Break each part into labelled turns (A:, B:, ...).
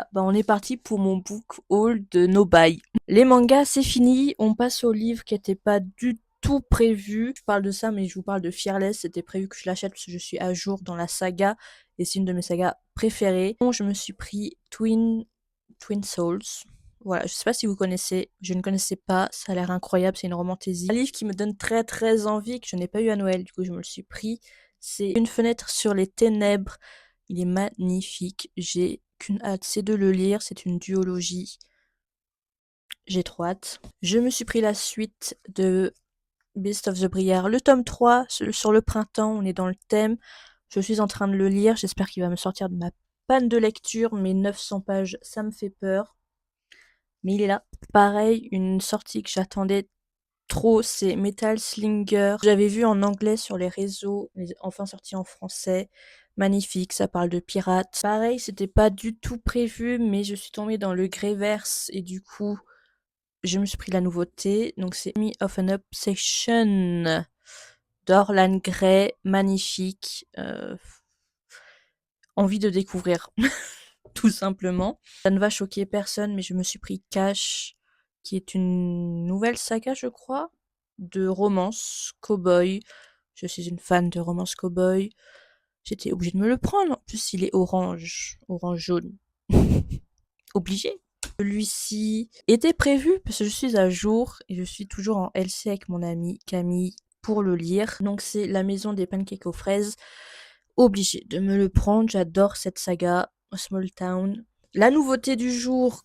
A: Ah, bah, on est parti pour mon book haul de Nobay. Les mangas, c'est fini. On passe au livre qui était pas du tout prévu. Je parle de ça, mais je vous parle de Fearless. C'était prévu que je l'achète parce que je suis à jour dans la saga et c'est une de mes sagas préférées. Bon, je me suis pris Twin Souls. Voilà, je sais pas si vous connaissez, je ne connaissais pas, ça a l'air incroyable, c'est une romantésie. Un livre qui me donne très très envie, que je n'ai pas eu à Noël, du coup je me le suis pris. C'est Une fenêtre sur les ténèbres. Il est magnifique, j'ai qu'une hâte, c'est de le lire, c'est une duologie. J'ai trop hâte. Je me suis pris la suite de Beast of the Briar, le tome 3, sur le printemps, on est dans le thème. Je suis en train de le lire, j'espère qu'il va me sortir de ma panne de lecture, mais 900 pages, ça me fait peur. Mais il est là. Pareil, une sortie que j'attendais trop, c'est Metal Slinger. J'avais vu en anglais sur les réseaux, mais enfin sorti en français. Magnifique, ça parle de pirates. Pareil, c'était pas du tout prévu, mais je suis tombée dans le Greyverse et du coup, je me suis pris la nouveauté. Donc c'est Me of an Obsession d'Orlan Grey, magnifique. Envie de découvrir. Tout simplement. Ça ne va choquer personne, mais je me suis pris Cash, qui est une nouvelle saga, je crois, de romance cowboy. Je suis une fan de romance cowboy. J'étais obligée de me le prendre. En plus, il est orange jaune. Obligé. Celui-ci était prévu parce que je suis à jour et je suis toujours en LC avec mon amie Camille pour le lire. Donc c'est La Maison des pancakes aux fraises. Obligé de me le prendre. J'adore cette saga. Small Town. La nouveauté du jour,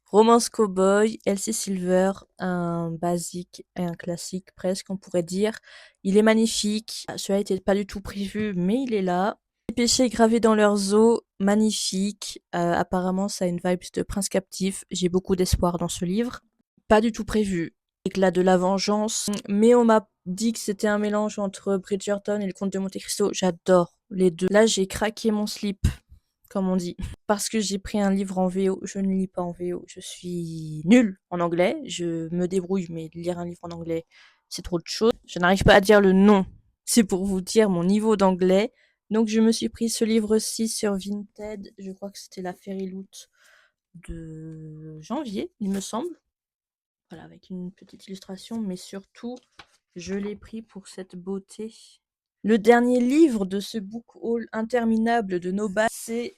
A: Romance Cowboy, LC Silver, un basique et un classique presque, on pourrait dire. Il est magnifique. Celui-là n'était pas du tout prévu, mais il est là. Les péchés gravés dans leurs os, magnifique. Apparemment, ça a une vibe de prince captif. J'ai beaucoup d'espoir dans ce livre. Pas du tout prévu. Éclat de la vengeance, mais on m'a dit que c'était un mélange entre Bridgerton et le Comte de Monte-Cristo. J'adore les deux. Là, j'ai craqué mon slip, comme on dit. Parce que j'ai pris un livre en VO, je ne lis pas en VO. Je suis nulle en anglais. Je me débrouille, mais lire un livre en anglais, c'est trop de choses. Je n'arrive pas à dire le nom. C'est pour vous dire mon niveau d'anglais. Donc je me suis pris ce livre-ci sur Vinted. Je crois que c'était la Fairy Loot de janvier, il me semble. Voilà, avec une petite illustration, mais surtout, je l'ai pris pour cette beauté. Le dernier livre de ce book haul interminable de Nobel, c'est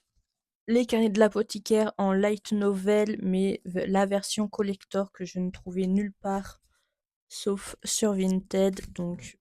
A: Les Carnets de l'apothicaire en light novel, mais la version collector que je ne trouvais nulle part, sauf sur Vinted. Donc